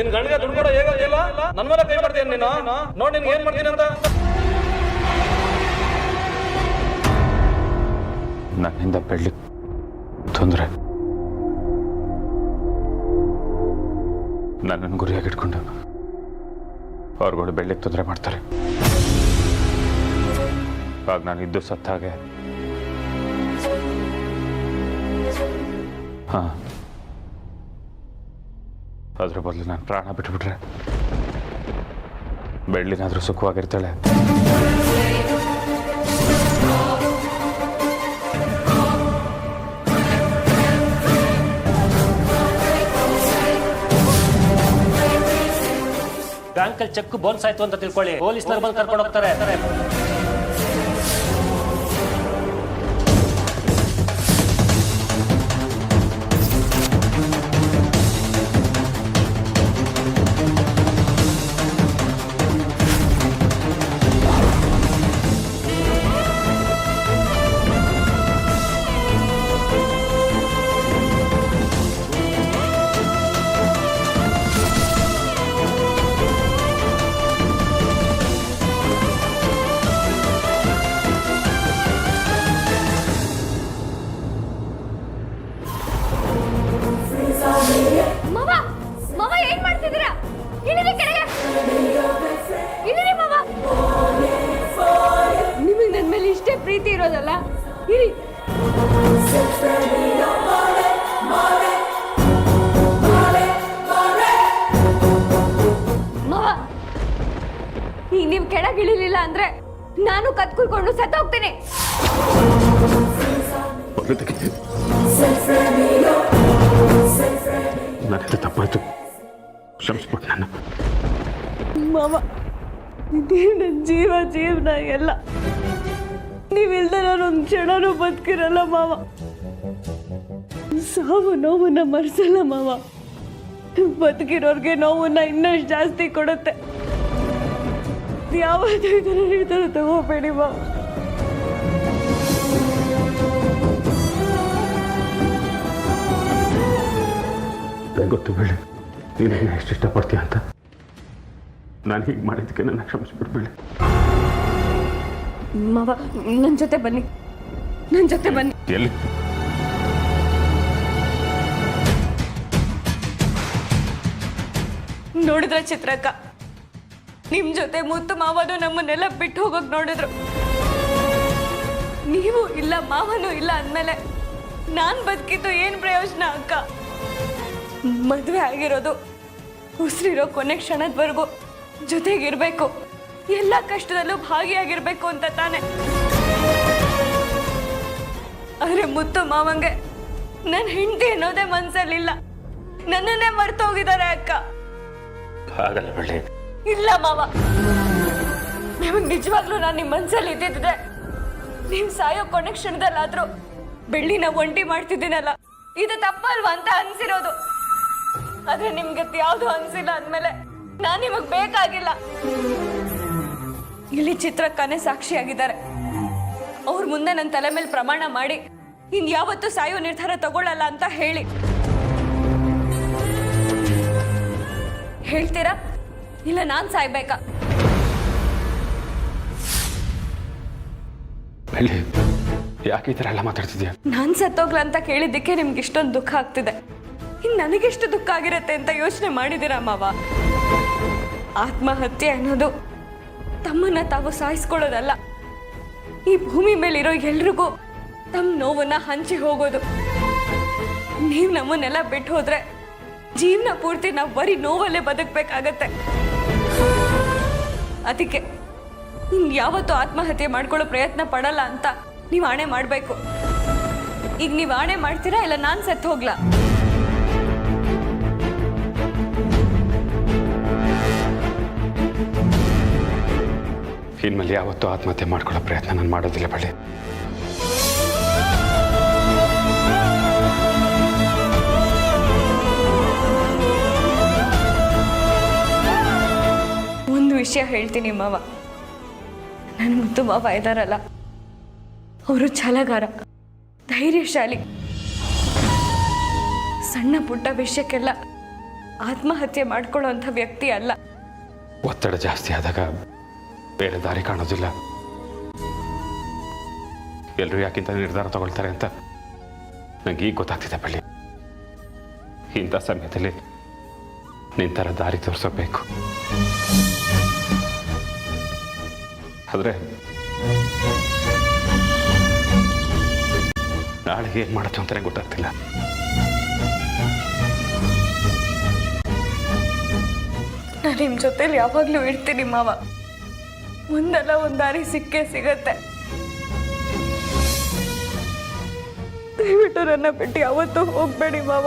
ನಿನ್ ಗಂಡಿಗೆ ದುಡ್ಡು ಕೊಡೋ ಹೇಗ ಇಲ್ಲ ನನ್ನ ಮೇಲೆ ಕೈ ಮಾಡ್ತೀಯ ನೀನು ನೋಡಿ ನಿನ್ಗೆ ಏನ್ ಮಾಡ್ತೀನಿ ಅಂತ. ನನ್ನಿಂದ ಬೆಳ್ಳಿ ತೊಂದರೆ ನನ್ನನ್ನು ಗುರಿಯಾಗಿಟ್ಕೊಂಡು ಅವ್ರುಗಳು ಬೆಳ್ಳಿಗೆ ತೊಂದರೆ ಮಾಡ್ತಾರೆ. ಆಗ ನಾನು ಇದ್ದು ಸತ್ತ ಹಾಗೆ. ಹಾ, ಅದ್ರ ಬದಲು ನಾನು ಪ್ರಾಣ ಬಿಟ್ಬಿಟ್ರೆ ಬೆಳ್ಳಿನಾದ್ರೂ ಸುಖವಾಗಿರ್ತಾಳೆ. ಬ್ಯಾಂಕಲ್ಲಿ ಚೆಕ್ ಬೌನ್ಸ್ ಆಯ್ತು ಅಂತ ತಿಳ್ಕೊಳ್ಳಿ, ಪೊಲೀಸ್ನವ್ರು ಬಂದು ಕರ್ಕೊಂಡು ಹೋಗ್ತಾರೆ. ನಿಮಗೆ ನನ್ನ ಮೇಲೆ ಇಷ್ಟೇ ಪ್ರೀತಿ ಇರೋದಲ್ಲ, ಇರಿ. ಮಾವ, ಈಗ ನೀವು ಕೆಳಗಿಳಿಲಿಲ್ಲ ಅಂದ್ರೆ ನಾನು ಕತ್ಕುಕೊಂಡು ಸತ್ತೋಗ್ತೇನೆ. ನನ್ನ ತಪ್ಪಾಯ್ತು, ಕ್ಷಮಿಸ್ಬಿಟ್ಟು ನನ್ನ. ಮಾವ, ಇದೇ ನನ್ನ ಜೀವನ ಎಲ್ಲ. ನೀವಿಲ್ದ ನಾನೊಂದು ಕ್ಷಣನೂ ಬದುಕಿರಲ್ಲ ಮಾವ. ಸಾವು ನೋವನ್ನ ಮರೆಸಲ್ಲ ಮಾವ, ಬದುಕಿರೋರ್ಗೆ ನೋವನ್ನ ಇನ್ನಷ್ಟು ಜಾಸ್ತಿ ಕೊಡುತ್ತೆ. ಯಾವತ್ತೂ ಈ ಥರ ತಗೋಬೇಡಿ ಮಾವ. ಗೊತ್ತು ಬೇಳೆ, ನೀನು ಎಷ್ಟು ಇಷ್ಟಪಡ್ತೀಯ ಅಂತ. ನಾನು ಹೀಗೆ ಮಾಡಿದ್ದಕ್ಕೆ ನನ್ನ ಕ್ಷಮಿಸ್ಬಿಡ್ಬೇಳೆ. ಮಾವ, ನನ್ನ ಜೊತೆ ಬನ್ನಿ, ನನ್ನ ಜೊತೆ ಬನ್ನಿ. ಎಲ್ಲಿ? ನೋಡಿದ್ರ ಚಿತ್ರಕ್ಕ, ನಿಮ್ ಜೊತೆ ಮುತ್ತು ಮಾವನು ನಮ್ಮನ್ನೆಲ್ಲ ಬಿಟ್ಟು ಹೋಗೋಕ್ ನೋಡಿದ್ರು. ನೀವು ಇಲ್ಲ, ಮಾವನು ಇಲ್ಲ ಅಂದ್ಮೇಲೆ ನಾನ್ ಬದುಕಿದ್ದು ಏನ್ ಪ್ರಯೋಜನ ಅಕ್ಕ? ಮದುವೆ ಆಗಿರೋದು ಉಸಿರಿರೋ ಕೊನೆ ಕ್ಷಣದವರೆಗೂ ಜೊತೆಗಿರ್ಬೇಕು, ಎಲ್ಲ ಕಷ್ಟದಲ್ಲೂ ಭಾಗಿಯಾಗಿರ್ಬೇಕು ಅಂತ ತಾನೆ. ಆದ್ರೆ ಮುತ್ತು ಮಾವಂಗೆ ನನ್ನ ಹೆಂಡತಿ ಅನ್ನೋದೇ ಮನ್ಸಲ್ಲಿಲ್ಲ, ನನ್ನನ್ನೇ ಮರ್ತೋಗಿದ್ದಾರೆ ಅಕ್ಕ. ಹಾಗಲ್ಲ ಬೆಳ್ಳಿ. ಇಲ್ಲ ಮಾವ, ನಿಮಗೆ ನಿಜವಾಗ್ಲೂ ನಾನು ನಿಮ್ಮ ಮನ್ಸಲ್ಲಿ ಇದ್ದಿದ್ರೆ ನೀವು ಸಾಯೋ ಕೊನೆ ಕ್ಷಣದಲ್ಲಾದ್ರೂ ಬೆಳ್ಳಿನ ಒಂಟಿ ಮಾಡ್ತಿದ್ದೀನಲ್ಲ, ಇದು ತಪ್ಪಲ್ವಾ ಅಂತ ಅನ್ಸಿರೋದು. ಆದ್ರೆ ನಿಮ್ಗೆ ಯಾವ್ದು ಅನ್ಸಿಲ್ಲ ಅಂದ್ಮೇಲೆ ನಾನ್ ನಿಮಗ್ ಬೇಕಾಗಿಲ್ಲ. ಇಲ್ಲಿ ಚಿತ್ರಕ್ಕನೇ ಸಾಕ್ಷಿಯಾಗಿದ್ದಾರೆ. ಅವ್ರ ಮುಂದೆ ನನ್ನ ತಲೆ ಮೇಲೆ ಪ್ರಮಾಣ ಮಾಡಿ ಇನ್ ಯಾವತ್ತೂ ಸಾಯೋ ನಿರ್ಧಾರ ತಗೊಳ್ಳಲ್ಲ ಅಂತ ಹೇಳ್ತೀರಾ ಇಲ್ಲ ನಾನ್ ಸಾಯ್ಬೇಕಾ? ಯಾಕೆ ಈ ಥರ ಎಲ್ಲ ಮಾತಾಡ್ತಿದ್ಯಾ? ನಾನ್ ಸತ್ತೋಗ್ಲ ಅಂತ ಕೇಳಿದ್ದಕ್ಕೆ ನಿಮ್ಗೆ ಇಷ್ಟೊಂದು ದುಃಖ ಆಗ್ತಿದೆ. ಇನ್ ನನಗೆಷ್ಟು ದುಃಖ ಆಗಿರತ್ತೆ ಅಂತ ಯೋಚನೆ ಮಾಡಿದಿರಾ ಮಾವ? ಆತ್ಮಹತ್ಯೆ ಅನ್ನೋದು ತಮ್ಮನ್ನ ತಾವು ಸಾಯಿಸ್ಕೊಳ್ಳೋದಲ್ಲ, ಈ ಭೂಮಿ ಮೇಲಿರೋ ಎಲ್ರಿಗೂ ತಮ್ಮ ನೋವನ್ನ ಹಂಚಿ ಹೋಗೋದು. ನೀವ್ ನಮ್ಮನ್ನೆಲ್ಲ ಬಿಟ್ಟು ಹೋದ್ರೆ ಜೀವನ ಪೂರ್ತಿ ನಾವು ಬರೀ ನೋವಲ್ಲೇ ಬದುಕ್ಬೇಕಾಗತ್ತೆ. ಅದಕ್ಕೆ ಯಾವತ್ತೂ ಆತ್ಮಹತ್ಯೆ ಮಾಡ್ಕೊಳ್ಳೋ ಪ್ರಯತ್ನ ಪಡಲ್ಲ ಅಂತ ನೀವು ಆಣೆ ಮಾಡ್ಬೇಕು. ಈಗ ನೀವು ಆಣೆ ಮಾಡ್ತೀರಾ ಇಲ್ಲ ನಾನ್ ಸತ್ತು ಹೋಗ್ಲಾ? ಇನ್ಮೇಲೆ ಯಾವತ್ತೂ ಆತ್ಮಹತ್ಯೆ ಮಾಡ್ಕೊಳ್ಳೋ ಪ್ರಯತ್ನ ನಾನು ಮಾಡೋದಿಲ್ಲ ಬಳ್ಳಿ. ಒಂದು ವಿಷಯ ಹೇಳ್ತೀನಿ ಮಾವ, ನನ್ನ ಮುದ್ದು ಮಾವ ಇದ್ದಾರಲ್ಲ, ಅವರು ಛಲಗಾರ, ಧೈರ್ಯಶಾಲಿ. ಸಣ್ಣ ಪುಟ್ಟ ವಿಷಯಕ್ಕೆಲ್ಲ ಆತ್ಮಹತ್ಯೆ ಮಾಡ್ಕೊಳ್ಳೋಂಥ ವ್ಯಕ್ತಿ ಅಲ್ಲ. ಒತ್ತಡ ಜಾಸ್ತಿ ಆದಾಗ ಬೇರೆ ದಾರಿ ಕಾಣೋದಿಲ್ಲ. ಎಲ್ಲರೂ ಯಾಕಿಂತ ನಿರ್ಧಾರ ತಗೊಳ್ತಾರೆ ಅಂತ ನಂಗೆ ಈಗ ಗೊತ್ತಾಗ್ತಿದೆ ಬಳ್ಳಿ. ಇಂಥ ಸಮಯದಲ್ಲಿ ನಿಂತರ ದಾರಿ ತೋರಿಸಬೇಕು. ಆದರೆ ನಾಳೆ ಏನು ಮಾಡುತ್ತೆ ಅಂತಾನೆ ಗೊತ್ತಾಗ್ತಿಲ್ಲ. ನಾನು ನಿಮ್ಮ ಜೊತೆಲಿ ಯಾವಾಗಲೂ ಇರ್ತೀನಿ ಮಾವ. ಒಂದಲ್ಲ ಒಂದು ದಾರಿ ಸಿಕ್ಕೇ ಸಿಗತ್ತೆ. ದಯವಿಟ್ಟು ನನ್ನ ಬಿಟ್ಟು ಯಾವತ್ತೂ ಹೋಗ್ಬೇಡಿ ಮಾವ.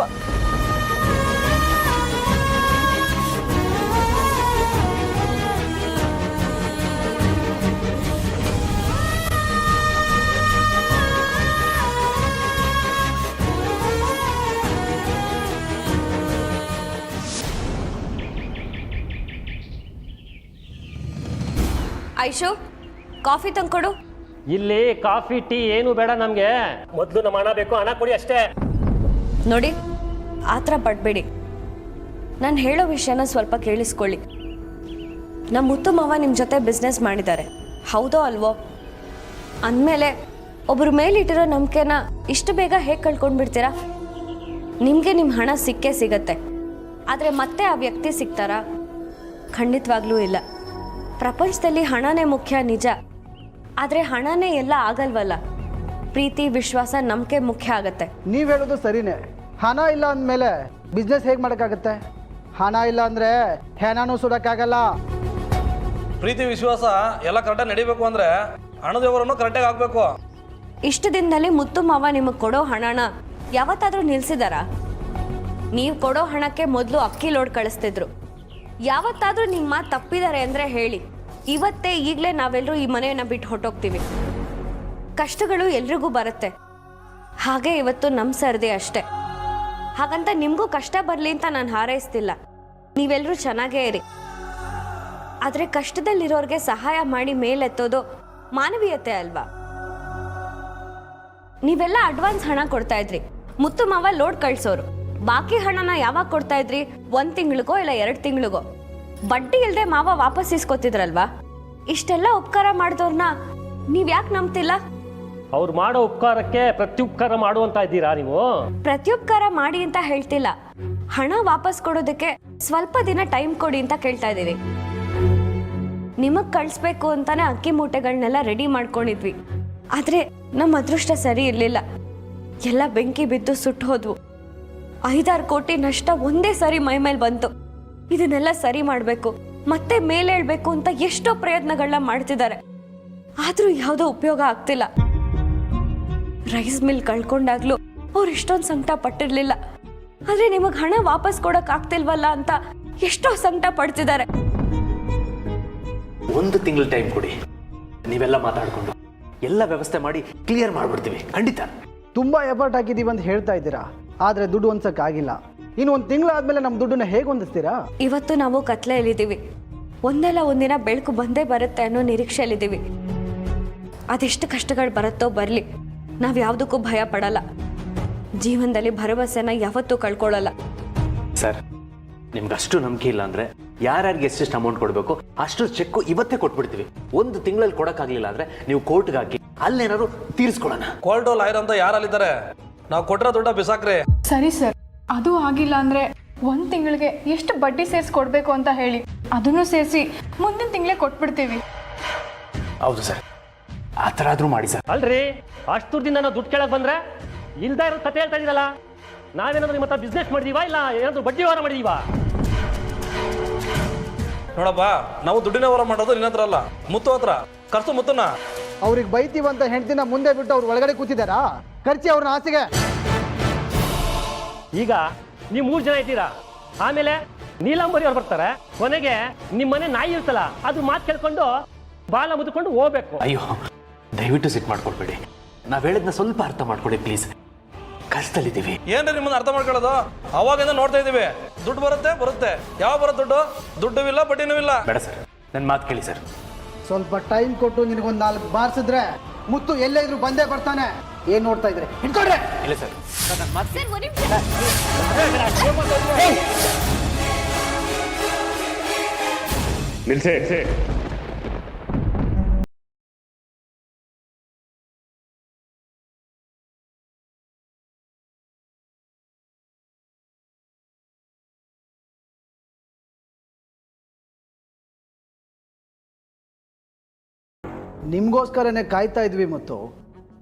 ಐಶು, ಕಾಫಿ ತಂದ್ಕೊಡು. ಇಲ್ಲಿ ಕಾಫಿ ಟೀ ಏನು ಬೇಡ ನಮ್ಗೆ. ಮೊದಲು ನಮ್ಮ ಹಣ ಬೇಕು, ಹಣ ಕೊಡಿ ಅಷ್ಟೇ. ನೋಡಿ, ಆತರ ಪಡ್ಬೇಡಿ. ನಾನು ಹೇಳೋ ವಿಷಯನ ಸ್ವಲ್ಪ ಕೇಳಿಸ್ಕೊಳ್ಳಿ. ನಮ್ಮ ಮುತ್ತು ಮಾವ ನಿಮ್ಮ ಜೊತೆ ಬಿಸ್ನೆಸ್ ಮಾಡಿದ್ದಾರೆ, ಹೌದೋ ಅಲ್ವೋ? ಅಂದಮೇಲೆ ಒಬ್ಬರ ಮೇಲಿಟ್ಟಿರೋ ನಂಬಿಕೆನ ಇಷ್ಟು ಬೇಗ ಹೇಗೆ ಕಳ್ಕೊಂಡ್ಬಿಡ್ತೀರಾ? ನಿಮಗೆ ನಿಮ್ಮ ಹಣ ಸಿಕ್ಕೇ ಸಿಗತ್ತೆ. ಆದರೆ ಮತ್ತೆ ಆ ವ್ಯಕ್ತಿ ಸಿಗ್ತಾರಾ? ಖಂಡಿತವಾಗ್ಲೂ ಇಲ್ಲ. ಪ್ರಪಂಚದಲ್ಲಿ ಹಣನೇ ಮುಖ್ಯ ನಿಜ, ಆದರೆ ಹಣನೇ ಎಲ್ಲ ಆಗಲ್ವಲ್ಲ. ಪ್ರೀತಿ, ವಿಶ್ವಾಸ, ನಂಬಿಕೆ ಮುಖ್ಯ ಆಗತ್ತೆ. ನೀವು ಹೇಳೋದು ಸರಿನೇ. ಹಣ ಇಲ್ಲ ಅಂದಮೇಲೆ ಬಿಸ್ನೆಸ್ ಹೇಗೆ ಮಾಡೋಕ್ಕಾಗತ್ತೆ? ಹಣ ಇಲ್ಲ ಅಂದರೆ ಹೆಣನೂ ಸುಡೋಕ್ಕಾಗಲ್ಲ. ಪ್ರೀತಿ ವಿಶ್ವಾಸ ಎಲ್ಲ ಕರೆಕ್ಟಾಗಿ ನಡಿಬೇಕು ಅಂದ್ರೆ ಹಣದ ವ್ಯವಹಾರನೂ ಕರೆಕ್ಟಾಗಿ ಆಗಬೇಕು. ಇಷ್ಟು ದಿನದಲ್ಲಿ ಮುತ್ತು ಮಾವ ನಿಮಗೆ ಕೊಡೋ ಹಣನ ಯಾವತ್ತಾದರೂ ನಿಲ್ಲಿಸಿದಾರಾ? ನೀವು ಕೊಡೋ ಹಣಕ್ಕೆ ಮೊದಲು ಅಕ್ಕಿ ಲೋಡ್ ಕಳಿಸ್ತಿದ್ರು. ಯಾವತ್ತಾದರೂ ನಿಮ್ಮ ಮಾತು ತಪ್ಪಿದ್ದಾರೆ ಅಂದರೆ ಹೇಳಿ. ಇವತ್ತೇ ಈಗಲೇ ನಾವೆಲ್ಲರೂ ಈ ಮನೆಯನ್ನು ಬಿಟ್ಟು ಹೊಟ್ಟೋಗ್ತೀವಿ. ಕಷ್ಟಗಳು ಎಲ್ರಿಗೂ ಬರುತ್ತೆ, ಹಾಗೆ ಇವತ್ತು ನಮ್ಮ ಸರ್ದಿ ಅಷ್ಟೆ. ಹಾಗಂತ ನಿಮಗೂ ಕಷ್ಟ ಬರಲಿ ಅಂತ ನಾನು ಹಾರೈಸ್ತಿಲ್ಲ. ನೀವೆಲ್ಲರೂ ಚೆನ್ನಾಗೇ ಇರಿ. ಆದರೆ ಕಷ್ಟದಲ್ಲಿರೋರಿಗೆ ಸಹಾಯ ಮಾಡಿ ಮೇಲೆತ್ತೋದು ಮಾನವೀಯತೆ ಅಲ್ವಾ? ನೀವೆಲ್ಲ ಅಡ್ವಾನ್ಸ್ ಹಣ ಕೊಡ್ತಾ ಇದ್ರಿ, ಮುತ್ತು ಮಾವ ಲೋಡ್ ಕಳ್ಸೋರು. ಬಾಕಿ ಹಣನ ಯಾವಾಗ ಕೊಡ್ತಾ ಇದ್ರಿ? 1 ತಿಂಗಳಿಗೋ ಇಲ್ಲ 2 ತಿಂಗಳಿಗೋ. ಬಡ್ಡಿ ಇಲ್ಲದೆ ಮಾವ ವಾಪಸ್ ಇಸ್ಕೊತಿದ್ರಲ್ವಾ? ಇಷ್ಟೆಲ್ಲ ಉಪಕಾರ ಮಾಡಿದವ್ರನ್ನ ನೀವ್ ಯಾಕೆ ನಂಬ್ತಿಲ್ಲ? ಅವ್ರು ಮಾಡೋ ಉಪಕಾರಕ್ಕೆ ಪ್ರತ್ಯುಪಕಾರ ಮಾಡುವಂತ ಇದ್ದೀರಾ ನೀವು? ಪ್ರತ್ಯುಪಕಾರ ಮಾಡಿ ಅಂತ ಹೇಳ್ತಿಲ್ಲ, ಹಣ ವಾಪಸ್ ಕೊಡೋದಕ್ಕೆ ಸ್ವಲ್ಪ ದಿನ ಟೈಮ್ ಕೊಡಿ ಅಂತ ಕೇಳ್ತಾ ಇದೀವಿ. ನಿಮಗ್ ಕಳಿಸ್ಬೇಕು ಅಂತಾನೆ ಅಕ್ಕಿ ಮೂಟೆಗಳನ್ನೆಲ್ಲ ರೆಡಿ ಮಾಡ್ಕೊಂಡಿದ್ವಿ. ಆದ್ರೆ ನಮ್ಮ ಅದೃಷ್ಟ ಸರಿ ಇರ್ಲಿಲ್ಲ, ಎಲ್ಲ ಬೆಂಕಿ ಬಿದ್ದು ಸುಟ್ಟು ಹೋದ್ವು. 5-6 ಕೋಟಿ ನಷ್ಟ ಒಂದೇ ಸರಿ ಮೈ ಮೇಲೆ ಬಂತು. ಇದನ್ನೆಲ್ಲ ಸರಿ ಮಾಡಬೇಕು, ಮತ್ತೆ ಮೇಲೇಳ್ಬೇಕು ಅಂತ ಎಷ್ಟೋ ಪ್ರಯತ್ನಗಳನ್ನ ಮಾಡ್ತಿದ್ದಾರೆ. ಆದ್ರೂ ಯಾವುದೋ ಉಪಯೋಗ ಆಗ್ತಿಲ್ಲ. ರೈಸ್ ಮಿಲ್ ಕಳ್ಕೊಂಡಾಗ್ಲೂ ಅವ್ರು ಇಷ್ಟೊಂದು ಸಂಕಟ ಪಟ್ಟಿರ್ಲಿಲ್ಲ. ಆದ್ರೆ ನಿಮಗ್ ಹಣ ವಾಪಸ್ ಕೊಡಕ್ ಆಗ್ತಿಲ್ವಲ್ಲ ಅಂತ ಎಷ್ಟೋ ಸಂಕಟ ಪಡ್ತಿದ್ದಾರೆ. 1 ತಿಂಗಳು ಟೈಮ್ ಕೊಡಿ, ನೀವೆಲ್ಲ ಮಾತಾಡ್ಕೊಂಡು ಎಲ್ಲ ವ್ಯವಸ್ಥೆ ಮಾಡಿ ಕ್ಲಿಯರ್ ಮಾಡ್ಬಿಡ್ತೀವಿ. ಖಂಡಿತ ತುಂಬ ಎಫರ್ಟ್ ಹಾಕಿದ್ದೀವಿ ಅಂತ ಹೇಳ್ತಾ ಇದ್ದೀರಾ, ಆದರೆ ದುಡ್ಡು ಹೊಂದಕ್ಕಾಗಿಲ್ಲ. ಇನ್ನು 1 ತಿಂಗಳಾದ್ಮೇಲೆ ನಮ್ಮ ದುಡ್ಡನ್ನ ಹೇಗೆ ಹೊಂದಿಸ್ತೀರಾ? ಇವತ್ತು ನಾವು ಕತ್ಲೆಯಲ್ಲಿದ್ದೀವಿ, ಒಂದಲ್ಲ ಒಂದಿನ ಬೆಳಕು ಬಂದೇ ಬರುತ್ತೆ ಅನ್ನೋ ನಿರೀಕ್ಷೆಯಲ್ಲಿದ್ದೀವಿ. ಅದೆಷ್ಟು ಕಷ್ಟಗಳು ಬರುತ್ತೋ ಬರಲಿ, ನಾವು ಯಾವುದಕ್ಕೂ ಭಯ ಪಡಲ್ಲ. ಜೀವನದಲ್ಲಿ ಭರವಸೆನ ಯಾವತ್ತೂ ಕಳ್ಕೊಳ್ಳಲ್ಲ. ಸರ್, ನಿಮ್ಗೆ ಅಷ್ಟು ನಂಬಿಕೆ ಇಲ್ಲ ಅಂದ್ರೆ ಯಾರ್ಯಾರಿಗೆ ಎಷ್ಟೆಷ್ಟು ಅಮೌಂಟ್ ಕೊಡಬೇಕು ಅಷ್ಟು ಚೆಕ್ ಇವತ್ತೇ ಕೊಟ್ಬಿಡ್ತೀವಿ. 1 ತಿಂಗಳಲ್ಲಿ ಕೊಡೋಕ್ಕಾಗಲಿಲ್ಲ ಅಂದ್ರೆ ನೀವು ಕೋರ್ಟ್ಗೆ ಹಾಕಿ ಅಲ್ಲೇನಾದ್ರು ತೀರಿಸ್ಕೊಳ್ಳೋಣ. ಕೋರ್ಟು ಲಾಯರ್ ಅಂತ ಯಾರಲ್ಲಿದ್ದಾರೆ? ನಾವು ಕೊಟ್ಟಿರೋ ದುಡ್ಡ ಬಿಸಾಕ್ರಿ. ಸರಿ ಸರ್, ಅದು ಆಗಿಲ್ಲ ಅಂದ್ರೆ 1 ತಿಂಗಳಿಗೆ ಎಷ್ಟು ಬಡ್ಡಿ ಸೇರಿಸಿ ಕೊಡಬೇಕು ಅಂತ ಹೇಳಿ, ಅದನ್ನು ಸೇರಿಸಿ ಮುಂದಿನ ತಿಂಗಳೇ ಕೊಟ್ಬಿಡ್ತೀವಿ. ಹೌದು ಸರ್, ಆ ಥರ ಆದ್ರೂ ಮಾಡಿ ಸರ್. ಅಲ್ರಿ, ಅಷ್ಟು ದುಡ್ಡಿಂದ ನಾವು ದುಡ್ಡು ಕೇಳಕ್ ಬಂದ್ರೆ ಇಲ್ದ ಇರೋ ಕತೆ ಹೇಳ್ತಾ ಇದೀರಲ್ಲ. ನಾವೇನಾದ್ರೂ ನಿಮ್ಮ ಹತ್ರ ಬಿಸ್ನೆಸ್ ಮಾಡಿದೀವಾ ಇಲ್ಲ ಏನಾದ್ರು ಬಡ್ಡಿ ವ್ಯವಹಾರ ಮಾಡಿದೀವಾ? ನೋಡಪ್ಪ, ನಾವು ದುಡ್ಡಿನ ವ್ಯವಹಾರ ಮಾಡೋದು ನಿನ್ನ ಹತ್ರ ಅಲ್ಲ, ಮುತ್ತು ಹತ್ರ. ಕರ್ಸು ಮುತ್ತನ್ನ. ಅವ್ರಿಗೆ ಬೈತೀವಂತ ಹೆಂಡ್ತಿನ ಮುಂದೆ ಬಿಟ್ಟು ಅವ್ರು ಒಳಗಡೆ ಕೂತಿದ್ದಾರಾ? ಖರ್ಚಿ ಅವ್ರನ್ನ ಆಸೆಗೆ. ಈಗ ನೀವು 3 ಜನ ಇದ್ದೀರಾ, ಆಮೇಲೆ ನೀಲಾಂಬರಿ ಅವ್ರು ಬರ್ತಾರೆ, ಕೊನೆಗೆ ನಿಮ್ಮ ಮನೆ ನಾಯಿ ಇರ್ತಲ್ಲ ಅದು ಮಾತು ಕೇಳ್ಕೊಂಡು ಬಾಲ ಮುದ್ಕೊಂಡು ಹೋಗ್ಬೇಕು. ಅಯ್ಯೋ, ದಯವಿಟ್ಟು ಸಿಟ್ ಮಾಡ್ಕೊಳ್ಬೇಡಿ. ನಾವ್ ಹೇಳಿದ್ನ ಸ್ವಲ್ಪ ಅರ್ಥ ಮಾಡ್ಕೊಳ್ಳಿ ಪ್ಲೀಸ್. ಕಷ್ಟದಲ್ಲಿದ್ದೀವಿ. ಏನ್ರಿ ನಿಮ್ಮನ್ನ ಅರ್ಥ ಮಾಡ್ಕೊಳ್ಳೋದು? ಅವಾಗಿಂದ ನೋಡ್ತಾ ಇದೀವಿ, ದುಡ್ಡು ಬರುತ್ತೆ. ಯಾವ ಬರುತ್ತೆ ದುಡ್ಡು? ದುಡ್ಡು ಇಲ್ಲ, ಬಡ್ಡಿನೂ ಇಲ್ಲ. ಬೇಡ ಸರ್, ನನ್ನ ಮಾತು ಕೇಳಿ ಸರ್. ಸ್ವಲ್ಪ ಟೈಮ್ ಕೊಟ್ಟು ನಿನಗೊಂದು 4 ಬಾರಿಸಿದ್ರೆ ಮುತ್ತು ಎಲ್ಲೇ ಇದ್ರು ಬಂದೇ ಬರ್ತಾನೆ. ಏನ್ ನೋಡ್ತಾ ಇದ್ರೆ ಹಿಡ್ಕೊಡ್ರೆ. ಇಲ್ಲ ಸರ್, ನನ್ನ ಮಾತು ನಿಲ್ಸೆ ನಿಮಗೋಸ್ಕರನೇ ಕಾಯ್ತಾ ಇದ್ವಿ. ಮತ್ತು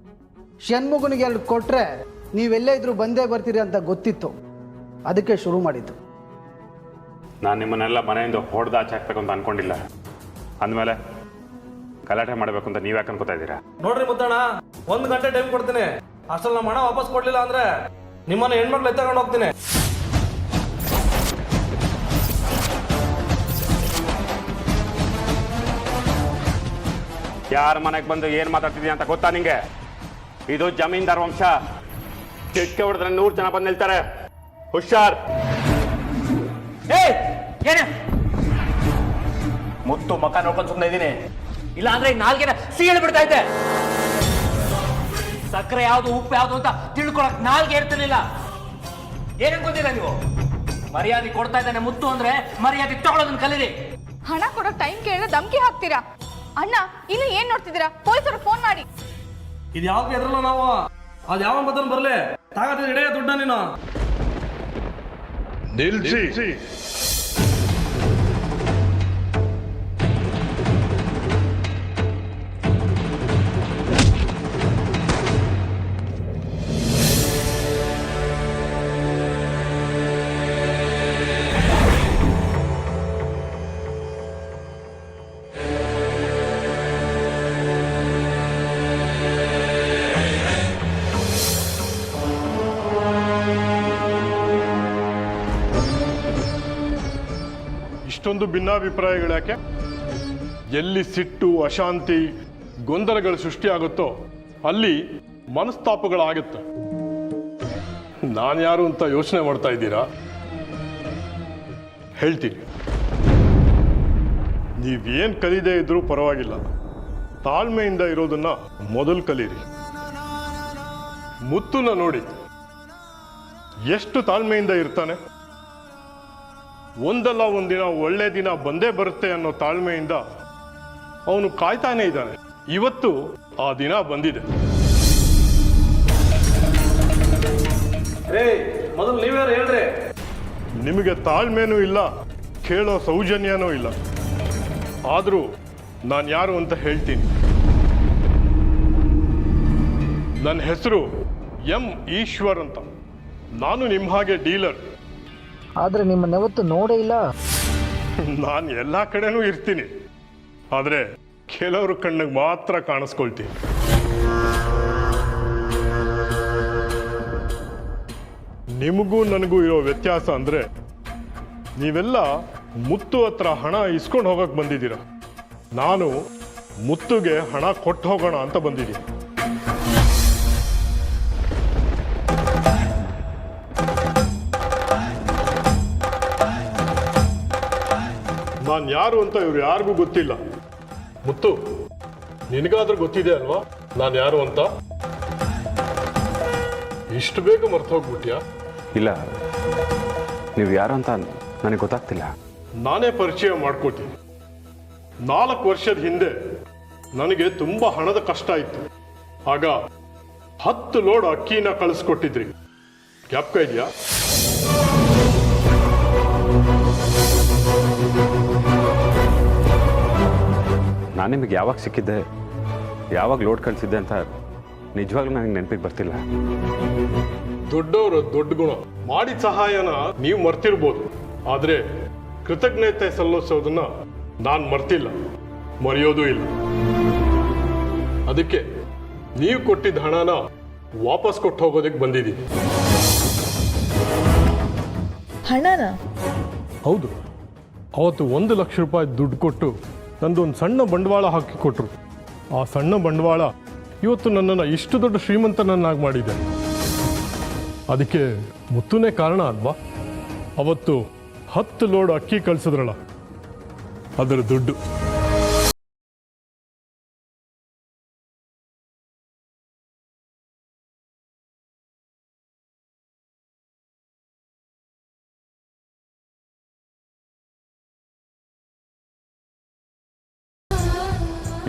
ಷಣ್ಮುಖನಿಗೆ 2 ಕೊಟ್ಟರೆ ನೀವೆಲ್ಲೇ ಇದ್ರೂ ಬಂದೇ ಬರ್ತೀರಿ ಅಂತ ಗೊತ್ತಿತ್ತು, ಅದಕ್ಕೆ ಶುರು ಮಾಡಿದ್ದು. ನಾನು ನಿಮ್ಮನ್ನೆಲ್ಲ ಮನೆಯಿಂದ ಹೊಡೆದು ಆಚೆ ಹಾಕ್ಬೇಕು ಅಂತ ಅನ್ಕೊಂಡಿಲ್ಲ. ಅಂದಮೇಲೆ ಗಲಾಟೆ ಮಾಡಬೇಕು ಅಂತ ನೀವ್ಯಾಕೆ ಅನ್ಕೋತಾ ಇದ್ದೀರಾ? ನೋಡ್ರಿ ಮುದ್ದಣ್ಣ, 1 ಗಂಟೆ ಟೈಮ್ ಕೊಡ್ತೀನಿ. ಅಷ್ಟಲ್ಲಿ ನಮ್ಮ ಹಣ ವಾಪಸ್ ಕೊಡ್ಲಿಲ್ಲ ಅಂದ್ರೆ ನಿಮ್ಮನ್ನ ಹೆಣ್ಮಕ್ಳು ಎತ್ತಕೊಂಡು ಹೋಗ್ತೀನಿ. ಯಾರ ಮನೆಗೆ ಬಂದು ಏನು ಮಾತಾಡ್ತಿದ್ದೀಯ ಅಂತ ಗೊತ್ತಾ ನಿಂಗೆ? ಇದು ಜಮೀನ್ದಾರ್ ವಂಶ. ಚಿಟ್ಕೆ ಹೊಡೆದ್ರೆ 100 ಜನ ಬಂದು ನಿಲ್ತಾರೆ. ಹುಷಾರ್. ಮುತ್ತು ಮಕ್ಕ ನೋಡ್ಕೊಂಡು ಸುಮ್ಮನೆ ಇದ್ದೀನಿ, ಇಲ್ಲ ಅಂದ್ರೆ ನಾಲ್ಗೆನ ಸೀಳು ಬಿಡ್ತಾ ಇದ್ದೆ. ಸಕ್ಕರೆ ಯಾವುದು ಉಪ್ಪು ಯಾವುದು ಅಂತ ತಿಳ್ಕೊಳಕ್ ನಾಲ್ಗೆ ಇರ್ತಿರ್ಲಿಲ್ಲ. ಏನ್ ಅನ್ಕೊಂತೀರಾ ನೀವು? ಮರ್ಯಾದೆ ಕೊಡ್ತಾ ಇದ್ದಾನೆ ಮುತ್ತು ಅಂದ್ರೆ ಮರ್ಯಾದೆ ತಗೊಳ್ಳೋದನ್ನ ಕಲೀರಿ. ಹಣ ಕೊಡೋಕೆ ಟೈಮ್ ಕೇಳಿದ್ರೆ ಧಮಕಿ ಹಾಕ್ತೀರಾ? ಅಣ್ಣ ಇನ್ನು ಏನ್ ನೋಡ್ತಿದ್ದೀರಾ? ಪೊಲೀಸರು ಫೋನ್ ಮಾಡಿ. ಇದು ಯಾವಾಗ ಎದ್ರಲ್ಲ ನಾವು, ಅದು ಯಾವ ಬದನ್ ಬರ್ಲಿ. ತಾಗತ್ತೆ ಇಡೇ ದುಡ್ಡ ನೀನು. ನಿಲ್ಸಿ. ಇಷ್ಟೊಂದು ಭಿನ್ನಾಭಿಪ್ರಾಯಗಳು ಯಾಕೆ? ಎಲ್ಲಿ ಸಿಟ್ಟು, ಅಶಾಂತಿ, ಗೊಂದಲಗಳು ಸೃಷ್ಟಿಯಾಗುತ್ತೋ ಅಲ್ಲಿ ಮನಸ್ತಾಪಗಳಾಗುತ್ತೆ. ನಾನು ಯಾರು ಅಂತ ಯೋಚನೆ ಮಾಡ್ತಾ ಇದ್ದೀರಾ? ಹೇಳ್ತೀನಿ. ನೀವೇನು ಕಲಿದೇ ಇದ್ರೂ ಪರವಾಗಿಲ್ಲ, ತಾಳ್ಮೆಯಿಂದ ಇರೋದನ್ನ ಮೊದಲು ಕಲೀರಿ. ಮುತ್ತುನ ನೋಡಿ, ಎಷ್ಟು ತಾಳ್ಮೆಯಿಂದ ಇರ್ತಾನೆ. ಒಂದಲ್ಲ ಒಂದಿನ ಒಳ್ಳೆ ದಿನ ಬಂದೇ ಬರುತ್ತೆ ಅನ್ನೋ ತಾಳ್ಮೆಯಿಂದ ಅವನು ಕಾಯ್ತಾನೆ ಇದ್ದಾನೆ. ಇವತ್ತು ಆ ದಿನ ಬಂದಿದೆ. ಮೊದಲು ನೀವ್ಯಾರು ಹೇಳ್ರಿ. ನಿಮಗೆ ತಾಳ್ಮೆನೂ ಇಲ್ಲ, ಕೇಳೋ ಸೌಜನ್ಯನೂ ಇಲ್ಲ. ಆದರೂ ನಾನು ಯಾರು ಅಂತ ಹೇಳ್ತೀನಿ. ನನ್ನ ಹೆಸರು ಎಂ ಈಶ್ವರ್ ಅಂತ. ನಾನು ನಿಮ್ಮ ಹಾಗೆ ಡೀಲರ್. ಆದರೆ ನಿಮ್ಮನ್ನ ಯಾವತ್ತೂ ನೋಡೇ ಇಲ್ಲ. ನಾನು ಎಲ್ಲ ಕಡೆನೂ ಇರ್ತೀನಿ, ಆದರೆ ಕೆಲವರು ಕಣ್ಣಿಗೆ ಮಾತ್ರ ಕಾಣಿಸ್ಕೊಳ್ತೀನಿ. ನಿಮಗೂ ನನಗೂ ಇರೋ ವ್ಯತ್ಯಾಸ ಅಂದರೆ ನೀವೆಲ್ಲ ಮುತ್ತು ಹತ್ರ ಹಣ ಇಸ್ಕೊಂಡು ಹೋಗಕ್ಕೆ ಬಂದಿದ್ದೀರ. ನಾನು ಮುತ್ತುಗೆ ಹಣ ಕೊಟ್ಟು ಹೋಗೋಣ ಅಂತ ಬಂದಿದ್ದೀನಿ. ನಾನು ಯಾರು ಅಂತ ಇವ್ರು ಯಾರಿಗೂ ಗೊತ್ತಿಲ್ಲ. ಮುತ್ತು, ನಿನಗಾದ್ರೂ ಗೊತ್ತಿದೆ ಅಲ್ವಾ ನಾನು ಯಾರು ಅಂತ? ಇಷ್ಟು ಬೇಗ ಮರ್ತು ಹೋಗ್ಬಿಟ್ಯಾ? ಇಲ್ಲ, ನೀವು ಯಾರು ಅಂತ ನನಗೆ ಗೊತ್ತಾಗ್ತಿಲ್ಲ. ನಾನೇ ಪರಿಚಯ ಮಾಡ್ಕೊತೀನಿ. 4 ವರ್ಷದ ಹಿಂದೆ ನನಗೆ ತುಂಬ ಹಣದ ಕಷ್ಟ ಇತ್ತು. ಆಗ 10 ಲೋಡ್ ಅಕ್ಕಿನ ಕಳಿಸ್ಕೊಟ್ಟಿದ್ರಿ, ಜ್ಞಾಪಕ ಇದೆಯಾ? ನಾನು ನಿಮಗೆ ಯಾವಾಗ ಸಿಕ್ಕಿದ್ದೆ, ಯಾವಾಗ ಲೋಡ್ ಕಳಿಸಿದ್ದೆ ಅಂತ ನಿಜವಾಗ್ಲೂ ನನಗೆ ನೆನಪಿಗೆ ಬರ್ತಿಲ್ಲ. ದೊಡ್ಡವರು ದೊಡ್ಡ ಗುಣ. ಮಾಡಿದ ಸಹಾಯನ ನೀವು ಮರ್ತಿರ್ಬೋದು, ಆದರೆ ಕೃತಜ್ಞತೆ ಸಲ್ಲಿಸೋದನ್ನ ನಾನು ಮರ್ತಿಲ್ಲ, ಮರೆಯೋದೂ ಇಲ್ಲ. ಅದಕ್ಕೆ ನೀವು ಕೊಟ್ಟಿದ್ದ ಹಣನ ವಾಪಸ್ ಕೊಟ್ಟು ಹೋಗೋದಕ್ಕೆ ಬಂದಿದ್ದೀನಿ. ಹಣನ? ಹೌದು. ಅವತ್ತು 1 ಲಕ್ಷ ರೂಪಾಯಿ ದುಡ್ಡು ಕೊಟ್ಟು ನಂದೊಂದು ಸಣ್ಣ ಬಂಡವಾಳ ಹಾಕಿಕೊಟ್ರು. ಆ ಸಣ್ಣ ಬಂಡವಾಳ ಇವತ್ತು ನನ್ನನ್ನು ಇಷ್ಟು ದೊಡ್ಡ ಶ್ರೀಮಂತನನ್ನಾಗಿ ಮಾಡಿದೆ. ಅದಕ್ಕೆ ಮುತ್ತುನೇ ಕಾರಣ ಅಲ್ವಾ? ಅವತ್ತು 10 ಲೋಡ್ ಅಕ್ಕಿ ಕಳಿಸಿದ್ರಲ್ಲ, ಅದರ ದುಡ್ಡು.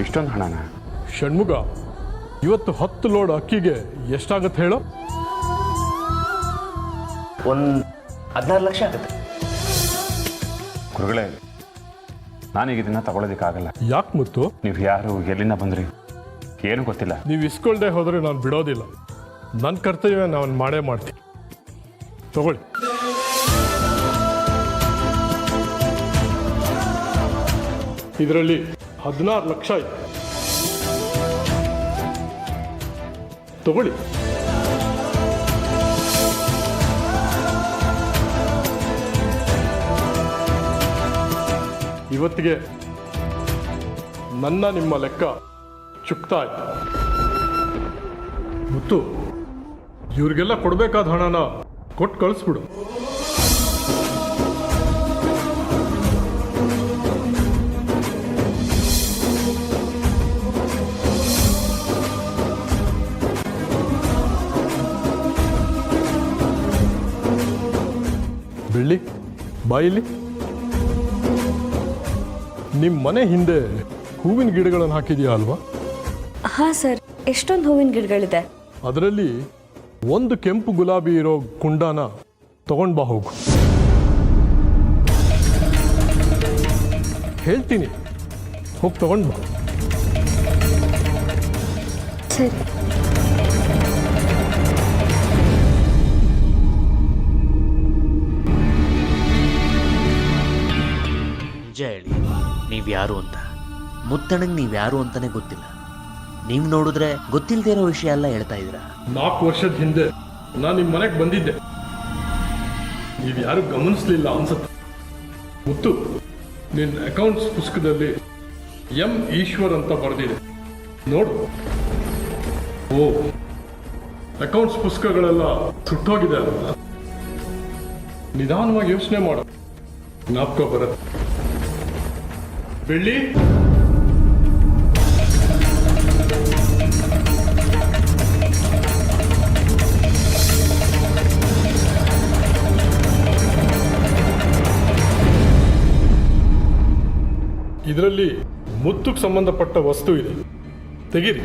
ಇಷ್ಟೊಂದು ಹಣನ? ಷಣ್ಮುಗ, ಇವತ್ತು 10 ಲೋಡ್ ಅಕ್ಕಿಗೆ ಎಷ್ಟಾಗತ್ತೆ ಹೇಳೋ? ಒಂದು 16 ಲಕ್ಷ ಆಗುತ್ತೆ. ಗುರುಗಳೇ, ನಾನೀಗ ಇದನ್ನ ತಗೊಳ್ಳೋದಕ್ಕಾಗಲ್ಲ. ಯಾಕೆ ಮುತ್ತು? ನೀವು ಯಾರು, ಎಲ್ಲಿಂದ ಬಂದ್ರಿ, ಏನು ಗೊತ್ತಿಲ್ಲ. ನೀವು ಇಸ್ಕೊಳ್ದೆ ಹೋದರೆ ನಾನು ಬಿಡೋದಿಲ್ಲ. ನನ್ನ ಕರ್ತವ್ಯ ನಾನು ಮಾಡೇ ಮಾಡ್ತೀನಿ. ತಗೊಳ್ಳಿ. ಇದರಲ್ಲಿ 16 ಲಕ್ಷ ಇದೆ. ತಗೊಳ್ಳಿ. ಇವತ್ತಿಗೆ ನನ್ನ ನಿಮ್ಮ ಲೆಕ್ಕ ಚುಕ್ತಾ ಆಯ್ತು. ಮುತ್ತು, ಇವ್ರಿಗೆಲ್ಲ ಕೊಡಬೇಕಾದ ಹಣನ ಕೊಟ್ಟು ಕಳಿಸ್ಬಿಡು. ಬೆಳ್ಳಿ, ಬಾಯಿಲಿ. ನಿಮ್ಮ ಮನೆ ಹಿಂದೆ ಹೂವಿನ ಗಿಡಗಳನ್ನು ಹಾಕಿದೆಯಾ ಅಲ್ವಾ? ಹಾಂ ಸರ್, ಎಷ್ಟೊಂದು ಹೂವಿನ ಗಿಡಗಳಿದೆ. ಅದರಲ್ಲಿ ಒಂದು ಕೆಂಪು ಗುಲಾಬಿ ಇರೋ ಕುಂಡನ ತಗೊಂಡು ಬಾ ಹೋಗು. ಹೇಳ್ತೀನಿ, ಹೋಗಿ ತಗೊಂಡು ಬಾ. ಸರಿ. ನಿಜ ಹೇಳಿ, ನೀವ್ಯಾರು ಅಂತ ಮುತ್ತಣ್ಣಂಗೆ ನೀವ್ಯಾರು ಅಂತಾನೆ ಗೊತ್ತಿಲ್ಲ. ನೀವು ನೋಡಿದ್ರೆ ಗೊತ್ತಿಲ್ಲದೆ ಇರೋ ವಿಷಯ ಎಲ್ಲ ಹೇಳ್ತಾ ಇದ್ದೀರಾ. 4 ವರ್ಷದ ಹಿಂದೆ ನಾನು ನಿಮ್ಮ ಮನೆಗೆ ಬಂದಿದ್ದೆ. ನೀವು ಯಾರು ಗಮನಿಸ್ಲಿಲ್ಲ ಅನ್ಸುತ್ತೆ. ಮುತ್ತು, ನಿನ್ನ ಅಕೌಂಟ್ಸ್ ಪುಸ್ತಕದಲ್ಲಿ ಎಂ ಈಶ್ವರ್ ಅಂತ ಬರೆದಿದೆ ನೋಡು. ಓ, ಅಕೌಂಟ್ಸ್ ಪುಸ್ತಕಗಳೆಲ್ಲ ಸುಟ್ಟೋಗಿದೆ ಅಲ್ಲ? ನಿಧಾನವಾಗಿ ಯೋಚನೆ ಮಾಡು, ಜ್ಞಾಪಕ ಬರುತ್ತೆ. ಬೆಳ್ಳಿ, ಇದರಲ್ಲಿ ಮುತ್ತುಗೆ ಸಂಬಂಧಪಟ್ಟ ವಸ್ತು ಇದೆ, ತೆಗೀರಿ.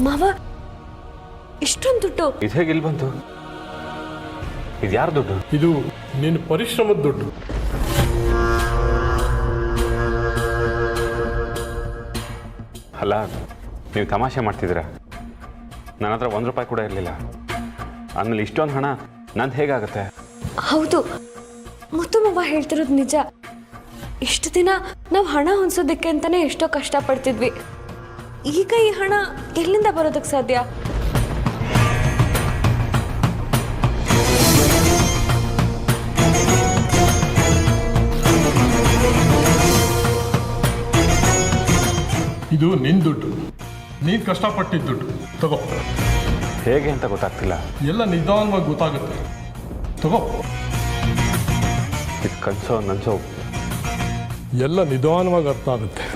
ಮಾವ, ಇಷ್ಟೊಂದು ದುಡ್ಡು? ಇದು ಹೇಗೆ ಇಲ್ಲಿ ಬಂತು? ಇದು ಯಾರು ದುಡ್ಡು? ಇದು ನಿನ್ನ ಪರಿಶ್ರಮದ ದುಡ್ಡು. ಅಲ್ಲ, ನೀವು ತಮಾಷೆ ಮಾಡ್ತಿದ್ದೀರಾ? ನನ್ನ ಹತ್ರ 1 ರೂಪಾಯಿ ಕೂಡ ಇರಲಿಲ್ಲ. ಆಮೇಲೆ ಇಷ್ಟೊಂದು ಹಣ ನಂದು ಹೇಗಾಗುತ್ತೆ? ಹೌದು, ಮುತ್ತು ಮಾವ ಹೇಳ್ತಿರೋದು ನಿಜ. ಇಷ್ಟು ದಿನ ನಾವು ಹಣ ಹೊಂದಿಸೋದಕ್ಕೆ ಅಂತಾನೆ ಎಷ್ಟೋ ಕಷ್ಟಪಡ್ತಿದ್ವಿ. ಈಗ ಈ ಹಣ ಎಲ್ಲಿಂದ ಬರೋದಕ್ಕೆ ಸಾಧ್ಯ? ಇದು ನಿನ್ನ ದುಡ್ಡು, ನೀನು ಕಷ್ಟಪಟ್ಟಿದ್ದ ದುಡ್ಡು. ತಗೋ. ಹೇಗೆ ಅಂತ ಗೊತ್ತಾಗ್ತಿಲ್ಲ. ಎಲ್ಲ ನಿಧಾನವಾಗಿ ಗೊತ್ತಾಗುತ್ತೆ. ತಗೋ. ಇದು ಕನಸೋ ನನ್ಸೋ? ಎಲ್ಲ ನಿಧಾನವಾಗಿ ಅರ್ಥ ಆಗುತ್ತೆ.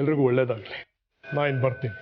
ಎಲ್ರಿಗೂ ಒಳ್ಳೇದಾಗಲಿ. ನಾ ಇನ್ನು ಬರ್ತೀನಿ.